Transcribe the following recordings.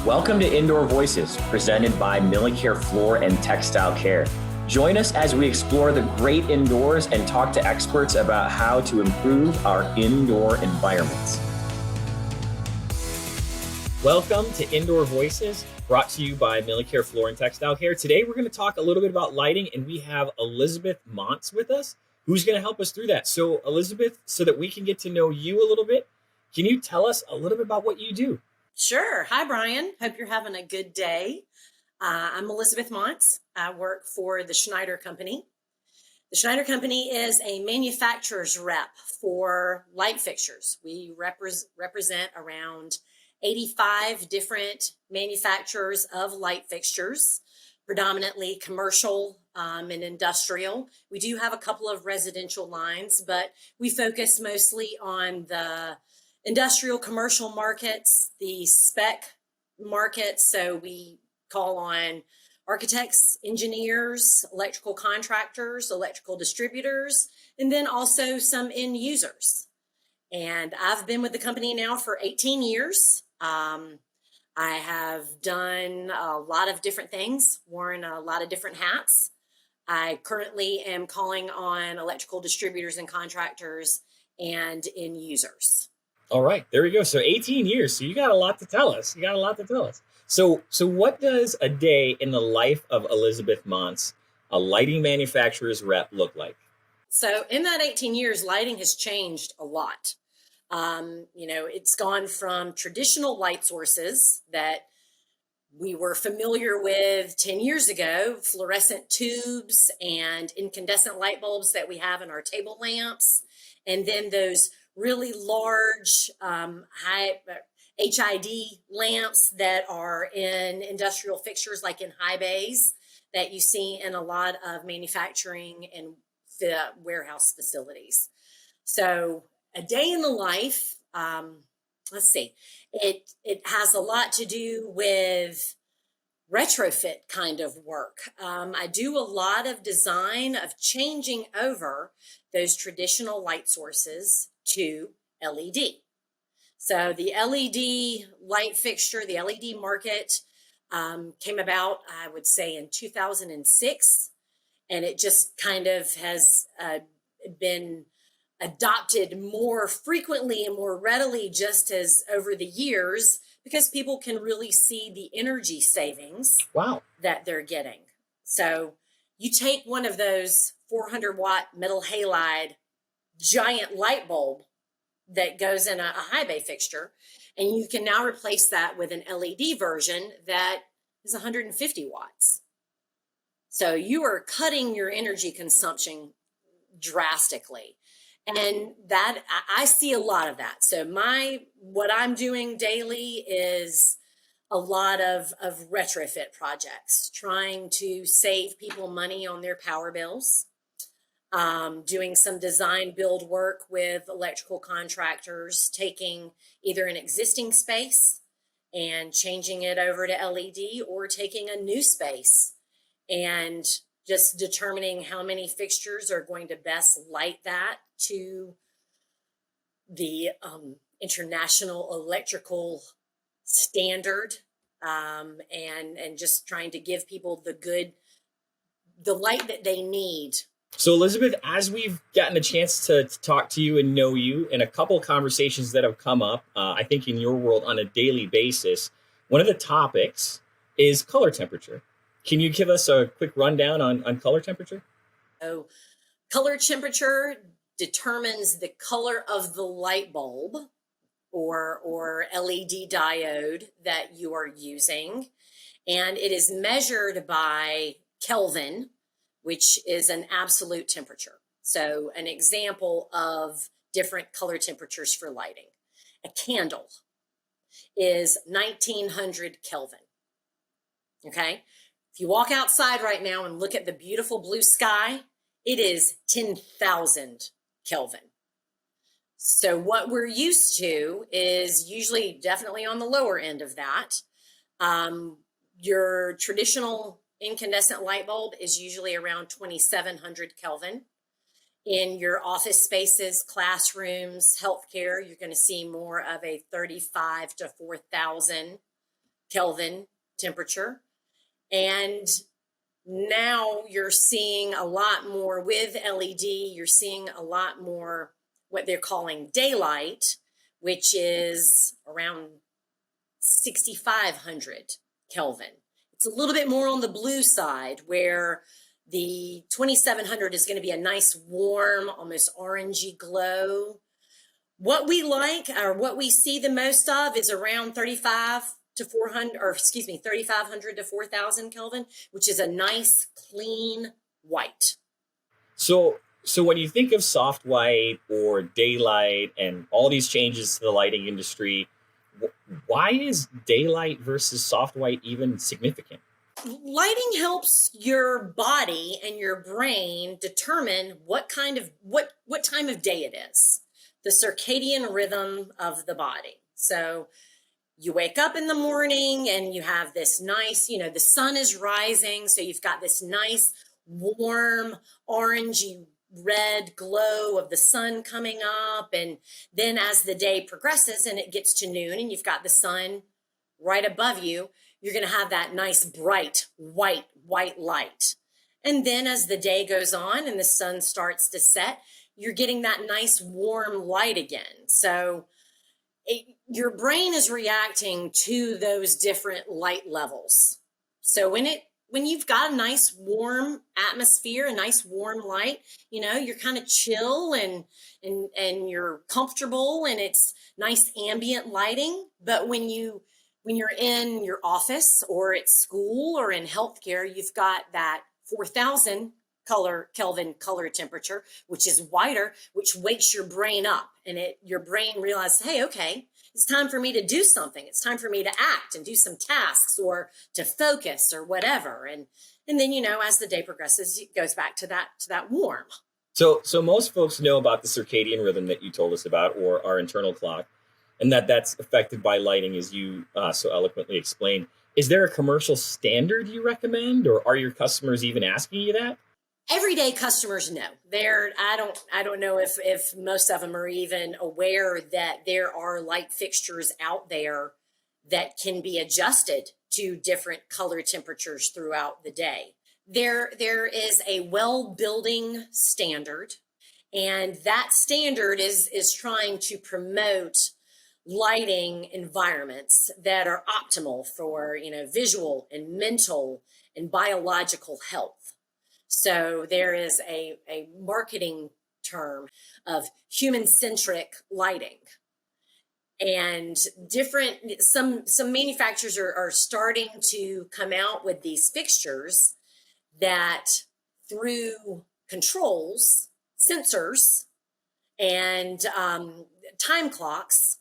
Welcome to Indoor Voices, presented by Millicare Floor and Textile Care. Join us as we explore the great indoors and talk to experts about how to improve our indoor environments. Welcome to Indoor Voices, brought to you by Millicare Floor and Textile Care. Today, we're going to talk a little bit about lighting, and we have Elizabeth Monts with us, who's going to help us through that. So, Elizabeth, so that we can get to know you a little bit, can you tell us a little bit about what you do? Sure. Hi, Brian. Hope you're having a good day. I'm Elizabeth Monts. I work for the Schneider Company. The Schneider Company is a manufacturer's rep for light fixtures. We represent around 85 different manufacturers of light fixtures, predominantly commercial and industrial. We do have a couple of residential lines, but we focus mostly on the industrial commercial markets, the spec markets. So we call on architects, engineers, electrical contractors, electrical distributors, and then also some end users. And I've been with the company now for 18 years. I have done a lot of different things, worn a lot of different hats. I currently am calling on electrical distributors and contractors and end users. All right, there we go. So 18 years. So you got a lot to tell us. So what does a day in the life of Elizabeth Montz, a lighting manufacturer's rep, look like? So in that 18 years, lighting has changed a lot. It's gone from traditional light sources that we were familiar with 10 years ago, fluorescent tubes and incandescent light bulbs that we have in our table lamps, and then those really large high HID lamps that are in industrial fixtures, like in high bays, that you see in a lot of manufacturing and the warehouse facilities. So a day in the life, let's see, it has a lot to do with retrofit kind of work. I do a lot of design of changing over those traditional light sources to LED. So the LED light fixture, the LED market came about, I would say, in 2006. And it just kind of has been adopted more frequently and more readily just as over the years, because people can really see the energy savings that they're getting. So you take one of those 400 watt metal halide giant light bulb that goes in a high bay fixture, and you can now replace that with an LED version that is 150 watts. So you are cutting your energy consumption drastically. And that I see a lot of that. So what I'm doing daily is a lot of retrofit projects, trying to save people money on their power bills, doing some design build work with electrical contractors, taking either an existing space and changing it over to LED, or taking a new space and just determining how many fixtures are going to best light that to the international electrical standard, and just trying to give people the light that they need. So Elizabeth, as we've gotten a chance to talk to you and know you, and a couple of conversations that have come up, I think in your world on a daily basis, one of the topics is color temperature. Can you give us a quick rundown on color temperature? So color temperature determines the color of the light bulb or LED diode that you are using. And it is measured by Kelvin, which is an absolute temperature. So an example of different color temperatures for lighting. A candle is 1900 Kelvin. Okay? If you walk outside right now and look at the beautiful blue sky, it is 10,000 Kelvin. So what we're used to is usually definitely on the lower end of that. Your traditional incandescent light bulb is usually around 2,700 Kelvin. In your office spaces, classrooms, healthcare, you're going to see more of a 35 to 4,000 Kelvin temperature. And now you're seeing a lot more with LED, you're seeing a lot more what they're calling daylight, which is around 6,500 Kelvin. It's a little bit more on the blue side, where the 2,700 is going to be a nice warm, almost orangey glow. What we like, or what we see the most of, is around 3,500 to 4,000 Kelvin, which is a nice clean white. So when you think of soft white or daylight and all these changes to the lighting industry, why is daylight versus soft white even significant? Lighting helps your body and your brain determine what time of day it is, the circadian rhythm of the body. So you wake up in the morning and you have this nice, the sun is rising, so you've got this nice warm orangey red glow of the sun coming up. And then as the day progresses and it gets to noon and you've got the sun right above you, you're going to have that nice bright white light. And then as the day goes on and the sun starts to set, you're getting that nice warm light again. So your brain is reacting to those different light levels. So when you've got a nice warm atmosphere, a nice warm light, you're kind of chill and you're comfortable, and it's nice ambient lighting. But when you're in your office or at school or in healthcare, you've got that 4,000 Kelvin color temperature, which is whiter, which wakes your brain up, and your brain realizes, hey, okay, it's time for me to do something. It's time for me to act and do some tasks or to focus or whatever. And then, as the day progresses, it goes back to that warm. So most folks know about the circadian rhythm that you told us about, or our internal clock, and that's affected by lighting, as you so eloquently explained. Is there a commercial standard you recommend, or are your customers even asking you that? Everyday customers know. I don't know if most of them are even aware that there are light fixtures out there that can be adjusted to different color temperatures throughout the day. There is a well building standard, and that standard is trying to promote lighting environments that are optimal for visual and mental and biological health. So there is a marketing term of human-centric lighting. And some manufacturers are starting to come out with these fixtures that, through controls, sensors, and time clocks,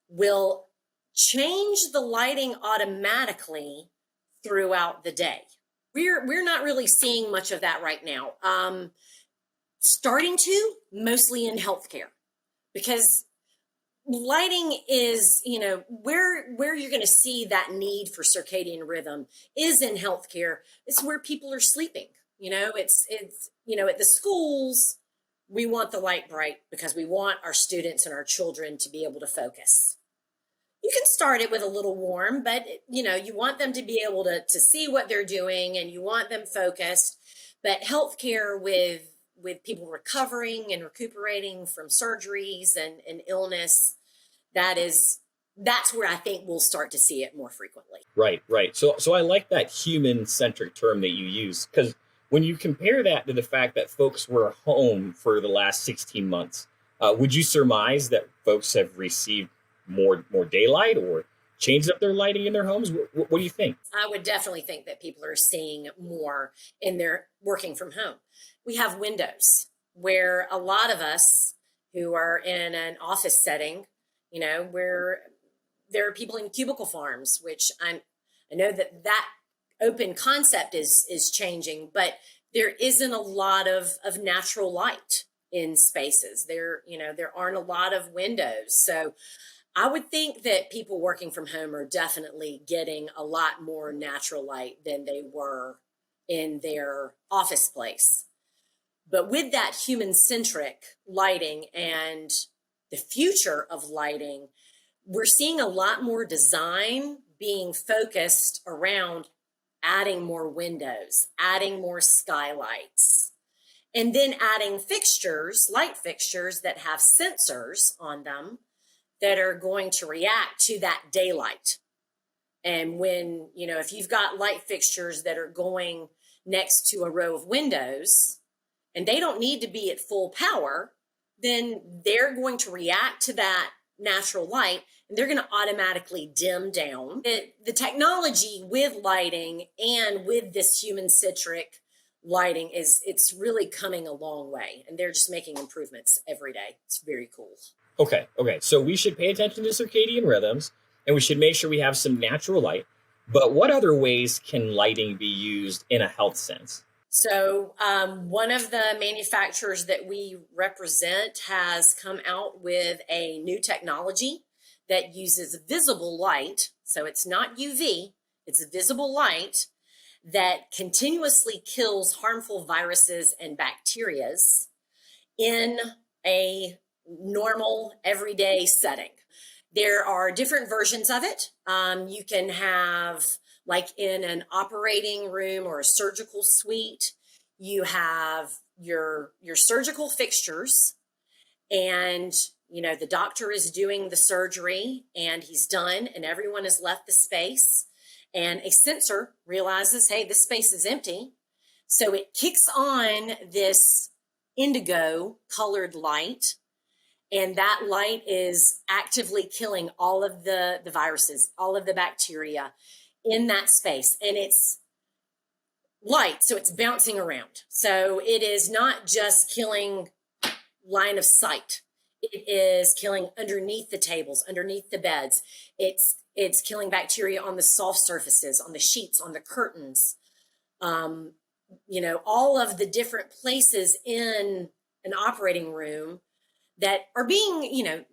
will change the lighting automatically throughout the day. We're not really seeing much of that right now. Starting to, mostly in healthcare, because lighting is, where you're going to see that need for circadian rhythm is in healthcare. It's where people are sleeping. It's at the schools, we want the light bright because we want our students and our children to be able to focus. You can start it with a little warm, but you want them to be able to see what they're doing, and you want them focused. But healthcare, with people recovering and recuperating from surgeries and illness, that's where I think we'll start to see it more frequently. Right. So I like that human-centric term that you use, because when you compare that to the fact that folks were home for the last 16 months, would you surmise that folks have received more daylight or changed up their lighting in their homes? What do you think? I would definitely think that people are seeing more in their working from home. We have windows where a lot of us who are in an office setting, where there are people in cubicle farms, which I know that open concept is changing, but there isn't a lot of natural light in spaces. There aren't a lot of windows. So I would think that people working from home are definitely getting a lot more natural light than they were in their office place. But with that human-centric lighting and the future of lighting, we're seeing a lot more design being focused around adding more windows, adding more skylights, and then adding fixtures, light fixtures that have sensors on them that are going to react to that daylight. And when, if you've got light fixtures that are going next to a row of windows and they don't need to be at full power, then they're going to react to that natural light and they're going to automatically dim down. The technology with lighting and with this human-centric lighting it's really coming a long way, and they're just making improvements every day. It's very cool. Okay. So we should pay attention to circadian rhythms and we should make sure we have some natural light. But what other ways can lighting be used in a health sense? So one of the manufacturers that we represent has come out with a new technology that uses visible light. So it's not UV, it's visible light that continuously kills harmful viruses and bacteria in a normal everyday setting. There are different versions of it. You can have, like in an operating room or a surgical suite, you have your surgical fixtures, and the doctor is doing the surgery and he's done and everyone has left the space, and a sensor realizes, hey, this space is empty. So it kicks on this indigo colored light, and that light is actively killing all of the viruses, all of the bacteria in that space. And it's light, so it's bouncing around. So it is not just killing line of sight. It is killing underneath the tables, underneath the beds. It's killing bacteria on the soft surfaces, on the sheets, on the curtains. All of the different places in an operating room that are being, the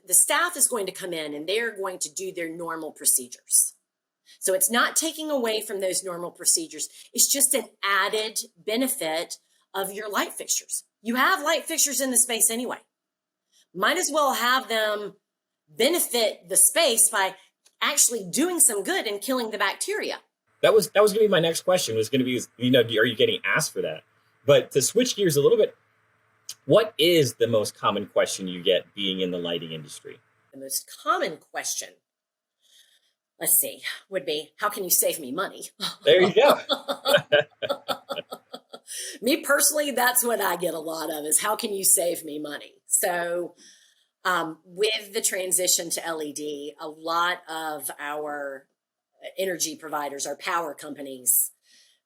staff is going to come in and they're going to do their normal procedures. So it's not taking away from those normal procedures. It's just an added benefit of your light fixtures. You have light fixtures in the space anyway. Might as well have them benefit the space by actually doing some good and killing the bacteria. That was going to be my next question, was going to be, are you getting asked for that? But to switch gears a little bit, what is the most common question you get being in the lighting industry? The most common question, let's see, would be, how can you save me money? There you go. Me personally, that's what I get a lot of, is how can you save me money? So with the transition to LED, a lot of our energy providers, our power companies,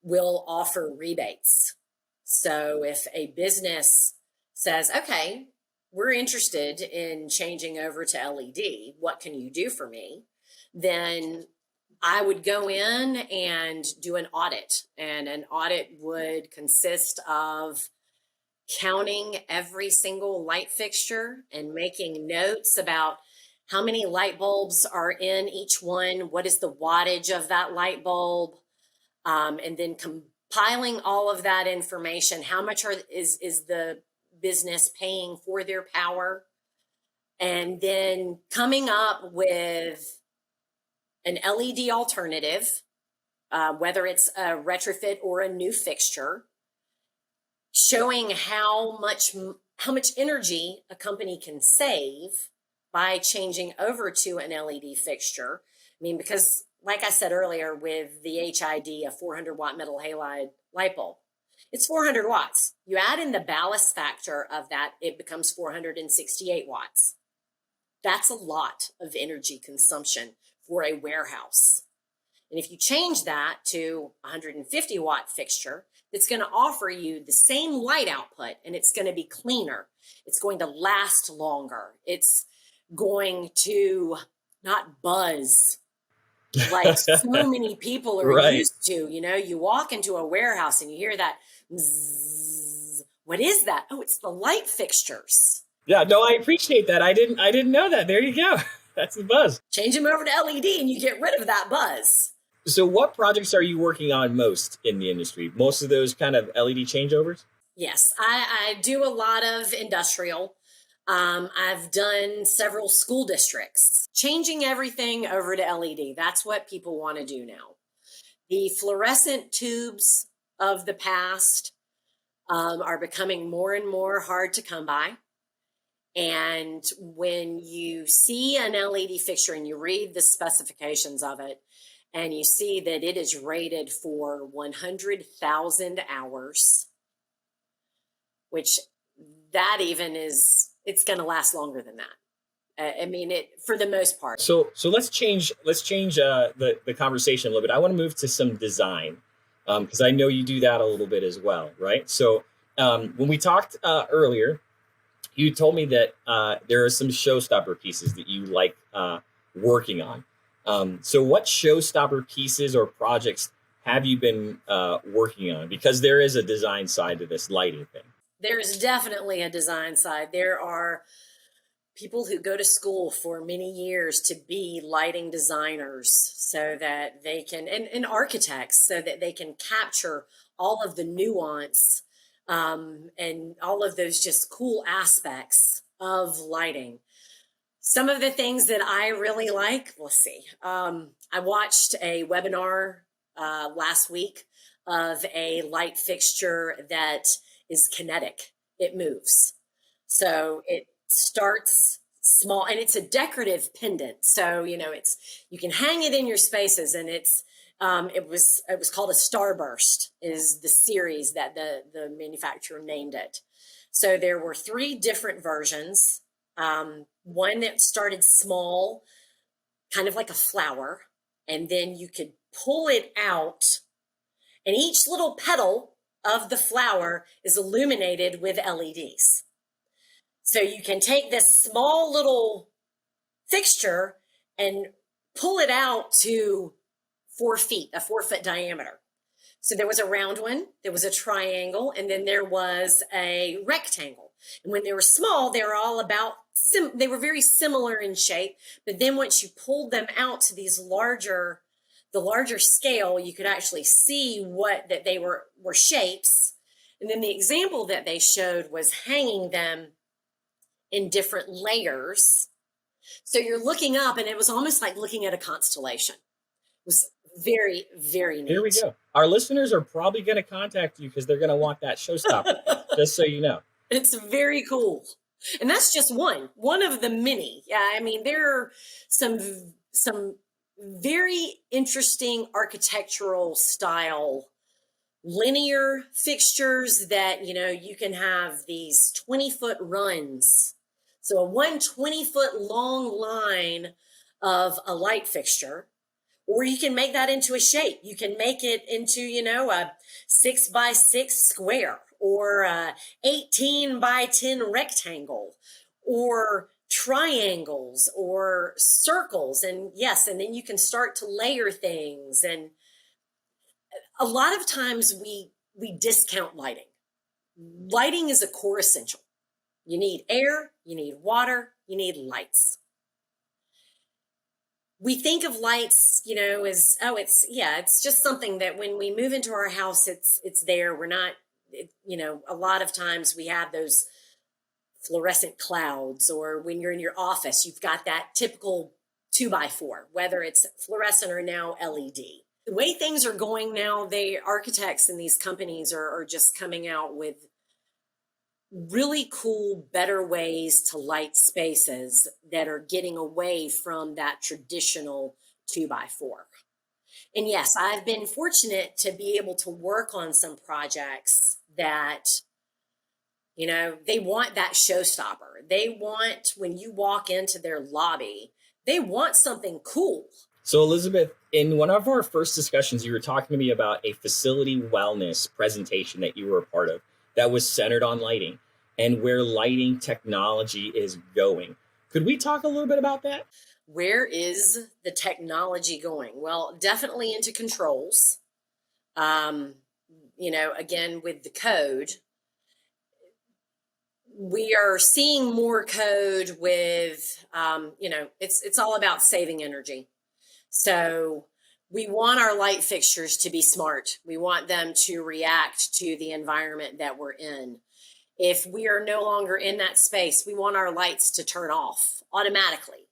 will offer rebates. So if a business says, okay, we're interested in changing over to LED, what can you do for me? Then I would go in and do an audit, and an audit would consist of counting every single light fixture and making notes about how many light bulbs are in each one, what is the wattage of that light bulb, and then compiling all of that information. How much is the business paying for their power? And then coming up with an LED alternative, whether it's a retrofit or a new fixture, showing how much energy a company can save by changing over to an LED fixture. I mean, because like I said earlier, with the HID, a 400 watt metal halide light bulb, it's 400 watts. You add in the ballast factor of that, it becomes 468 watts. That's a lot of energy consumption for a warehouse. And if you change that to a 150 watt fixture, it's going to offer you the same light output, and it's going to be cleaner. It's going to last longer. It's going to not buzz like so many people are Right. used to. You walk into a warehouse and you hear that zzz. What is that? Oh, it's the light fixtures. Yeah, no, I appreciate that. I didn't know that. There you go. That's the buzz. Change them over to LED and you get rid of that buzz. So what projects are you working on most in the industry? Most of those kind of LED changeovers? Yes, I do a lot of industrial. I've done several school districts, changing everything over to LED. That's what people want to do now. The fluorescent tubes of the past are becoming more and more hard to come by. And when you see an LED fixture and you read the specifications of it, and you see that it is rated for 100,000 hours, which that even is, it's going to last longer than that. I mean, it for the most part. So let's change the conversation a little bit. I want to move to some design because I know you do that a little bit as well, right? So when we talked earlier, you told me that there are some showstopper pieces that you like working on. So what showstopper pieces or projects have you been working on? Because there is a design side to this lighting thing. There's definitely a design side. There are people who go to school for many years to be lighting designers so that they can, and architects, so that they can capture all of the nuance and all of those just cool aspects of lighting. Some of the things that I really like, let's see. I watched a webinar last week of a light fixture that is kinetic. It moves. So it starts small and it's a decorative pendant. So, you can hang it in your spaces, and it was called a Starburst is the series that the manufacturer named it. So there were 3 different versions. One that started small, kind of like a flower, and then you could pull it out, and each little petal of the flower is illuminated with LEDs. So you can take this small little fixture and pull it out to 4 feet, a 4-foot diameter. So there was a round one, there was a triangle, and then there was a rectangle. And when they were small, they were all about, they were very similar in shape. But then once you pulled them out to the larger scale, you could actually see that they were shapes. And then the example that they showed was hanging them in different layers. So you're looking up, and it was almost like looking at a constellation. It was very, very neat. Here we go. Our listeners are probably going to contact you because they're going to want that showstopper, just so you know. It's very cool. And that's just one of the many. Yeah, I mean, there are some very interesting architectural style linear fixtures that, you can have these 20-foot runs. So a 120-foot long line of a light fixture, or you can make that into a shape. You can make it into, a 6x6 square, or a 18x10 rectangle, or triangles or circles. And yes, and then you can start to layer things. And a lot of times we discount lighting. Lighting is a core essential. You need air, you need water, you need lights. We think of lights, as, it's just something that when we move into our house, it's there. We're not, a lot of times we have those fluorescent clouds, or when you're in your office, you've got that typical 2x4, whether it's fluorescent or now LED. The way things are going now, architects and these companies are just coming out with really cool, better ways to light spaces that are getting away from that traditional 2x4. And yes, I've been fortunate to be able to work on some projects that, they want that showstopper. They want, when you walk into their lobby, they want something cool. So Elizabeth, in one of our first discussions, you were talking to me about a facility wellness presentation that you were a part of that was centered on lighting and where lighting technology is going. Could we talk a little bit about that? Where is the technology going? Well, definitely into controls. Again, with the code, we are seeing more code with, it's all about saving energy. So we want our light fixtures to be smart. We want them to react to the environment that we're in. If we are no longer in that space, we want our lights to turn off automatically.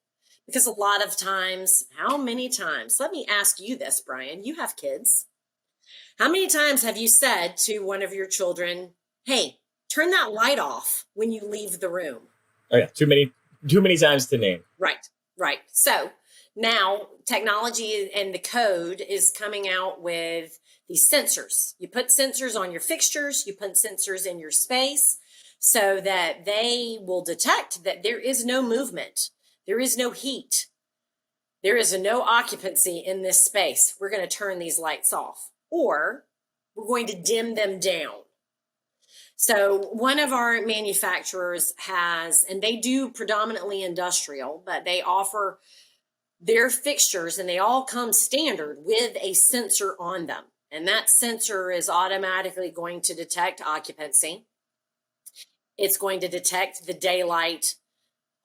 Because a lot of times, how many times, let me ask you this, Brian, you have kids. How many times have you said to one of your children, hey, turn that light off when you leave the room? Oh yeah, too many times to name. Right, right. So now technology and the code is coming out with these sensors. You put sensors on your fixtures, you put sensors in your space so that they will detect that there is no movement, there is no heat, there is no occupancy in this space. We're going to turn these lights off, or we're going to dim them down. So one of our manufacturers has, and they do predominantly industrial, but they offer their fixtures and they all come standard with a sensor on them. And that sensor is automatically going to detect occupancy. It's going to detect the daylight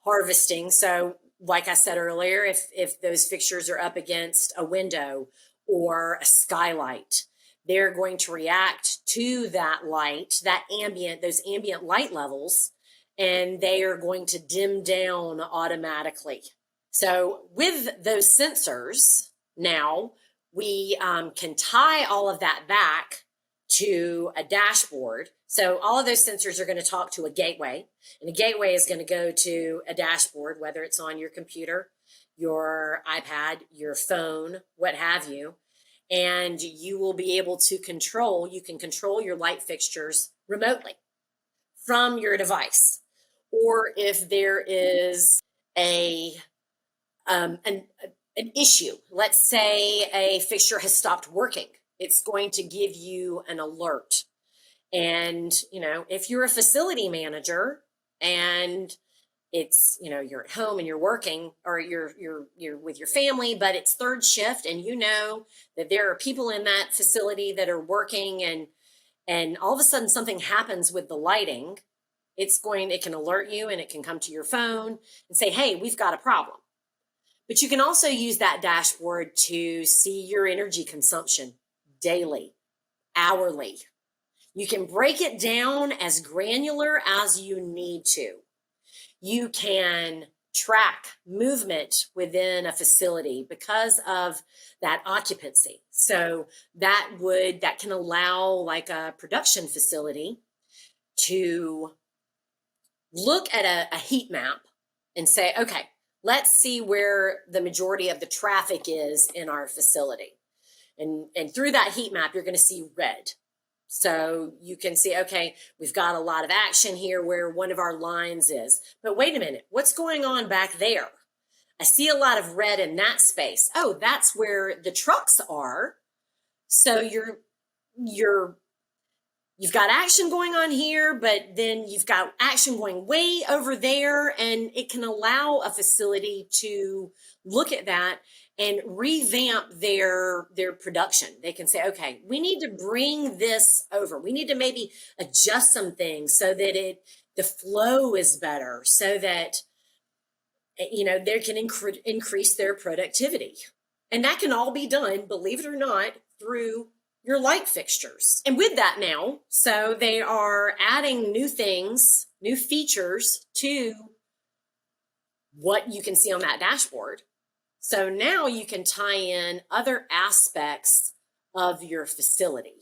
harvesting. So like I said earlier, if those fixtures are up against a window or a skylight, they're going to react to that light, those ambient light levels, and they are going to dim down automatically. So with those sensors, now we can tie all of that back to a dashboard. So all of those sensors are going to talk to a gateway, and a gateway is going to go to a dashboard, whether it's on your computer, your iPad, your phone, what have you. And you will be able to control your light fixtures remotely from your device. Or if there is an issue, let's say a fixture has stopped working, it's going to give you an alert. And, if you're a facility manager and it's, you're at home and you're working, or you're with your family, but it's third shift, and that there are people in that facility that are working, and all of a sudden something happens with the lighting, it can alert you, and it can come to your phone and say, hey, we've got a problem. But you can also use that dashboard to see your energy consumption daily, hourly. You can break it down as granular as you need to. You can track movement within a facility because of that occupancy. So that can allow, like, a production facility to look at a heat map and say, okay, let's see where the majority of the traffic is in our facility. And through that heat map, you're going to see red. So you can see, okay, we've got a lot of action here where one of our lines is. But wait a minute, what's going on back there? I see a lot of red in that space. Oh, that's where the trucks are. So you've got action going on here, but then you've got action going way over there, and it can allow a facility to look at that and revamp their production. They can say, okay, we need to bring this over. We need to maybe adjust some things so that the flow is better, so that they can increase their productivity. And that can all be done, believe it or not, through your light fixtures. And with that now, so they are adding new things, new features to what you can see on that dashboard. So now you can tie in other aspects of your facility,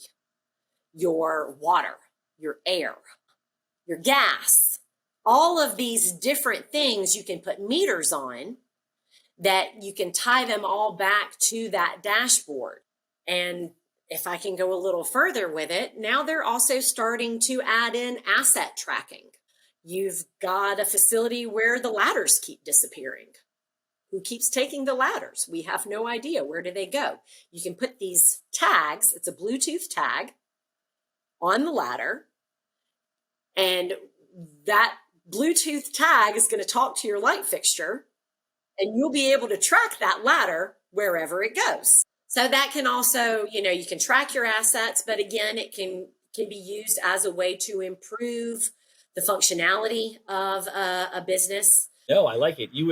your water, your air, your gas, all of these different things you can put meters on, that you can tie them all back to that dashboard. And if I can go a little further with it, now they're also starting to add in asset tracking. You've got a facility where the ladders keep disappearing. Who keeps taking the ladders? We have no idea. Where do they go? You can put these tags, it's a Bluetooth tag, on the ladder, and that Bluetooth tag is going to talk to your light fixture, and you'll be able to track that ladder wherever it goes. So that can also, you can track your assets, but again, it can be used as a way to improve the functionality of a business. No, I like it. You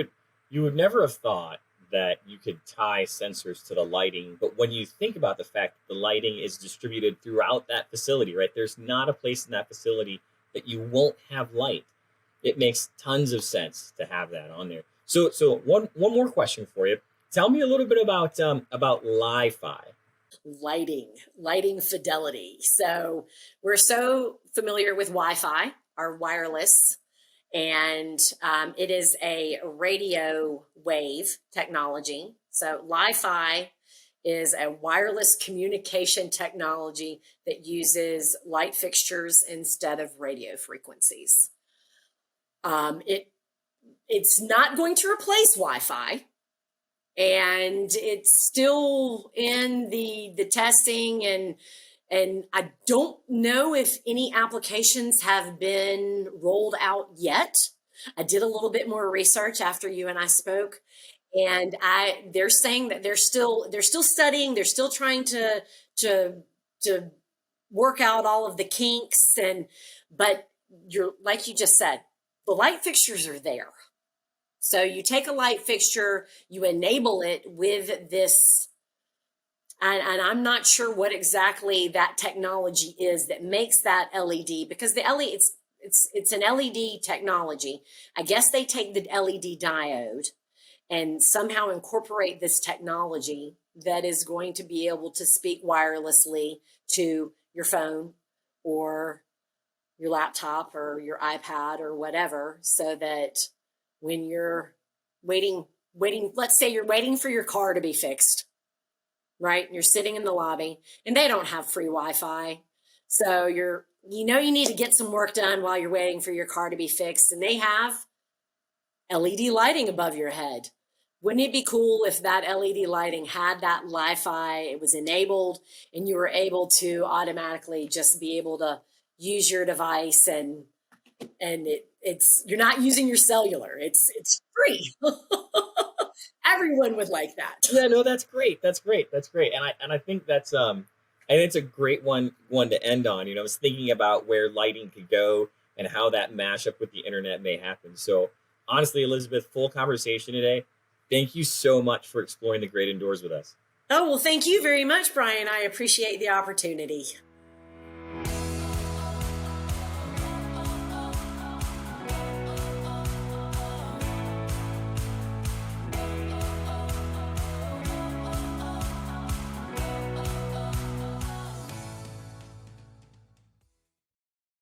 would never have thought that you could tie sensors to the lighting, but when you think about the fact that the lighting is distributed throughout that facility, right? There's not a place in that facility that you won't have light. It makes tons of sense to have that on there. So one more question for you. Tell me a little bit about Li-Fi. Lighting fidelity. So we're so familiar with Wi-Fi, our wireless, and it is a radio wave technology. So Li-Fi is a wireless communication technology that uses light fixtures instead of radio frequencies. It's not going to replace Wi-Fi, and it's still in the testing, and I don't know if any applications have been rolled out yet. I did a little bit more research after you and I spoke, and they're saying that they're still studying, they're still trying to work out all of the kinks, but you're, like you just said, the light fixtures are there. So you take a light fixture, you enable it with this, and I'm not sure what exactly that technology is that makes that LED, because the LED, it's an LED technology. I guess they take the LED diode and somehow incorporate this technology that is going to be able to speak wirelessly to your phone or your laptop or your iPad or whatever, so that when you're waiting, let's say you're waiting for your car to be fixed, right? You're sitting in the lobby and they don't have free Wi-Fi. So you need to get some work done while you're waiting for your car to be fixed, and they have LED lighting above your head. Wouldn't it be cool if that LED lighting had that Li-Fi, it was enabled, and you were able to automatically just be able to use your device, and it's you're not using your cellular. It's free. Everyone would like that. Yeah, no, that's great. That's great. That's great. And I think and it's a great one to end on. I was thinking about where lighting could go and how that mashup with the internet may happen. So honestly, Elizabeth, full conversation today. Thank you so much for exploring the great indoors with us. Oh, well, thank you very much, Brian. I appreciate the opportunity.